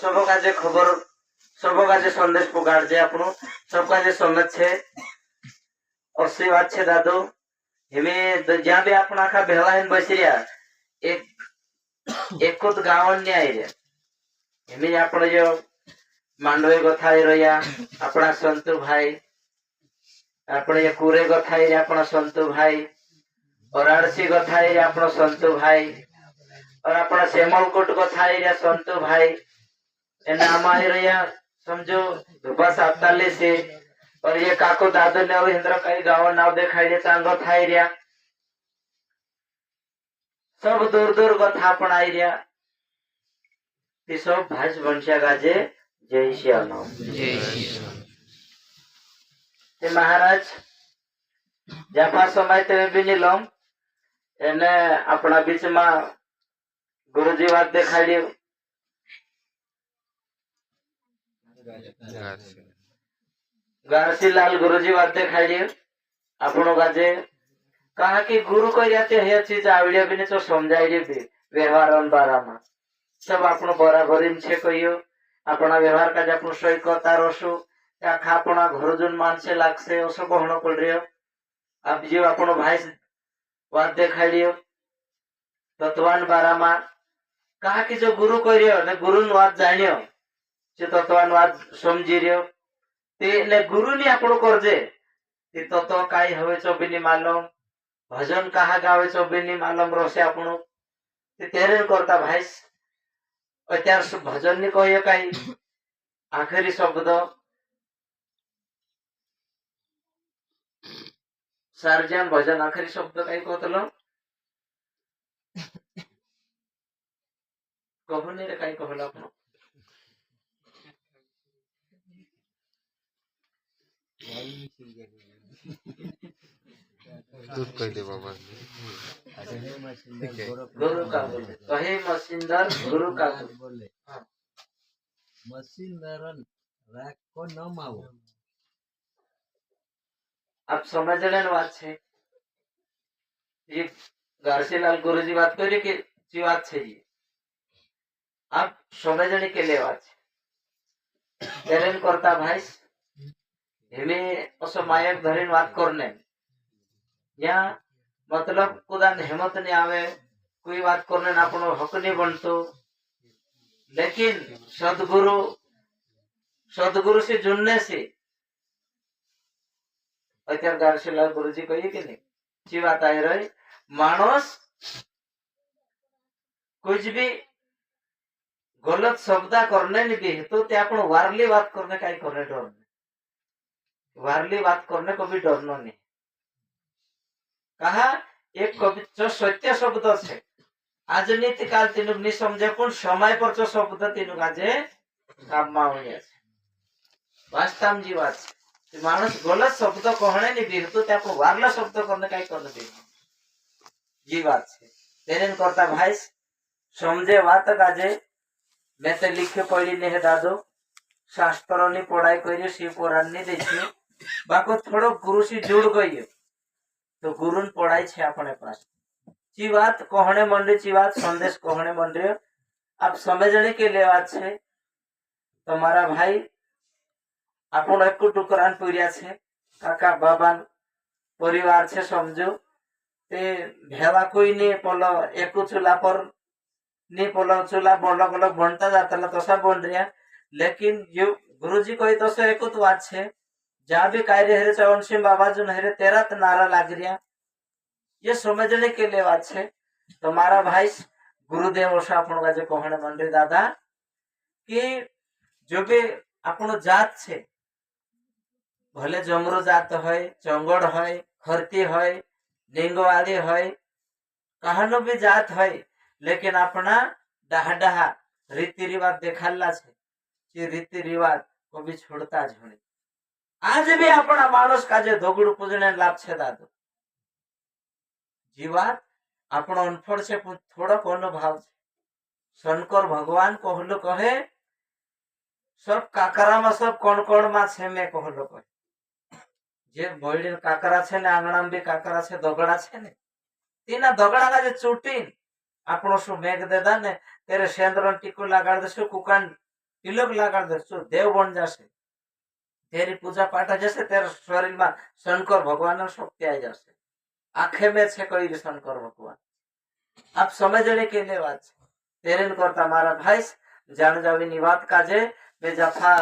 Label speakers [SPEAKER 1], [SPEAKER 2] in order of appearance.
[SPEAKER 1] सब काजे खबर सब काजे संदेश पुकार जे आपनो सब काजे समझ छे असी बात छे दादो हेमे ज्યાં बी આપણા આખા ભેળાઈને બસી રહ્યા એક જ ગાંવ ને આવી રહ્યા એમે આપણે જો માંડવે ગથાઈ રહ્યા આપણા સંતુ ભાઈ આપણે કુરે ગથાઈ રહ્યા આપણા સંતુ ભાઈ ઓરાડસી ગથાઈ રહ્યા આપણો સંતુ ભાઈ और अपना सेमलकोट गथाई રહ્યા संतु भाई एना हमारे रहा समझो धुपा साप्ताले से और ये काको दादो ने इंद्र कई गाँव नाव देखाई दे चांगो थाई रहा सब दूर दूर कथा पण आई रहा ते सब भाज वंशा गाजे जय श्याम जय श्याम ते महाराज जफा समय ते भी नीलम एने अपना बीच में गुरुजी बात देखाड़ी गारसीलाल गुरुजी बात देखाड़ी आपनो गाजे कहा कि गुरु को जाते है चीज आवड़िया भी तो समझाई भी व्यवहार बारा में सब आपनो बराबरी छे कहियो अपना व्यवहार का आपनो सही करता रसो आखा अपना घर जोन मानसे लागसे ओसो कहनो पड़ रही आप जो अपनो भाई बात देखाड़ी तत्वान बारा में कहा कि जो गुरु करियो ने गुरु वात जानियो जे तत्वान वात समझी रियो ते ने गुरु ने आपणो करजे ते तत्व काई हवे चोबीनी मालूम भजन कहा गावे चोबीनी मालूम रोसे आपणो ते तेरे करता भाईस अत्यार भजन ने कहियो काई आखरी शब्द सार्जन भजन आखरी शब्द काई कहतलो कहने रे काई कहला आपनो
[SPEAKER 2] दूध कह दे बाबा
[SPEAKER 1] गुरु का बोले कहे मशीनदार गुरु का बोले
[SPEAKER 3] मशीनदारन राख को न मावो
[SPEAKER 1] आप समझने बात छे ये गारसीलाल गुरुजी बात करी कि जी बात छे जी आप समझने के लिए बात तेरेन करता भाई हेमे असो मायक धरीन बात करने या मतलब कुदान हिम्मत नहीं आवे कोई बात करने ना अपनो हक नहीं बनतो लेकिन सदगुरु से जुड़ने से अत्यार गारसीलाल गुरुजी कहिए कि नहीं जी बात आई रही मानस कुछ भी गलत शब्द करने नहीं भी तो ते अपन वारली बात करने का करने डर वारली बात करने को भी डरना नहीं कहा एक कवि जो सत्य शब्द है आज नीति काल तीनों नहीं समझे कौन समय पर जो शब्द तीनों काजे काम मावनी वास्तव जी बात मानस गलत शब्द कहने नहीं भी तो ते अपन वारला शब्द करने का करने भी जी बात है तेरे करता भाई समझे बात काजे मैं तो लिखे पढ़ी नहीं है दादो शास्त्र ने पढ़ाई करी शिव पुराण ने देखी बाको थोड़ो गुरु से जुड़ गई तो गुरु ने पढ़ाई छे अपने पास ची बात कहने मंडे ची बात संदेश कहने मंडे आप समझने के लिए बात छे तुम्हारा भाई अपन एक टुकरान पुरिया छे काका बाबा परिवार छे समझो ते भेला कोई नहीं पलो एक चूल्हा पर नहीं पलो चूल्हा बड़ो बड़ो बनता जाता तो सब बन रहा लेकिन जो गुरुजी कही तो से एक बात छे जहाँ भी कार्य हेरे चवन सिंह बाबा जो हेरे तेरा तो नारा लाग रहा ये समझने के लिए बात छे तुम्हारा भाई गुरुदेव अपन का जो कहने मंडे दादा कि जो भी अपन जात छे भले जमरो जात है चंगड़ है खरती है लिंगवादी है कहनो भी जात है लेकिन अपना डहा डहा रीति रिवाज देखाला छे ये रीति रिवाज को भी छोड़ता ज नहीं आज भी अपना मानस का जे धोगड़ू पूजने लाभ छे दादो जीवात अपना अनफड़ से थोड़ा कोनो भाव छे शंकर भगवान कहलो कहे सब काकरा में सब कण में छे में कहलो कहे जे बोलडीन काकरा छे ने आंगणा में भी काकरा छे दगड़ा छे ने तीना दगड़ा का जे चूटीन આપણો શું મેઘ દેદા ને ત્યારે સેન્દ્રન ટીકો લગાડ દેશું કુકાન તિલક લગાડ દે શું દેવ બન જશે તેરી પૂજા પાઠ જશે ત્યારે શરીરમાં શંકર ભગવાન શક્તિ આવી જશે આંખે મેં છે કઈ શંકર ભગવાન આપ સમજણે કે લે વાત છે તેરેન કરતા મારા ભાઈ જાણ જાવીની વાત કાજે મેં જફા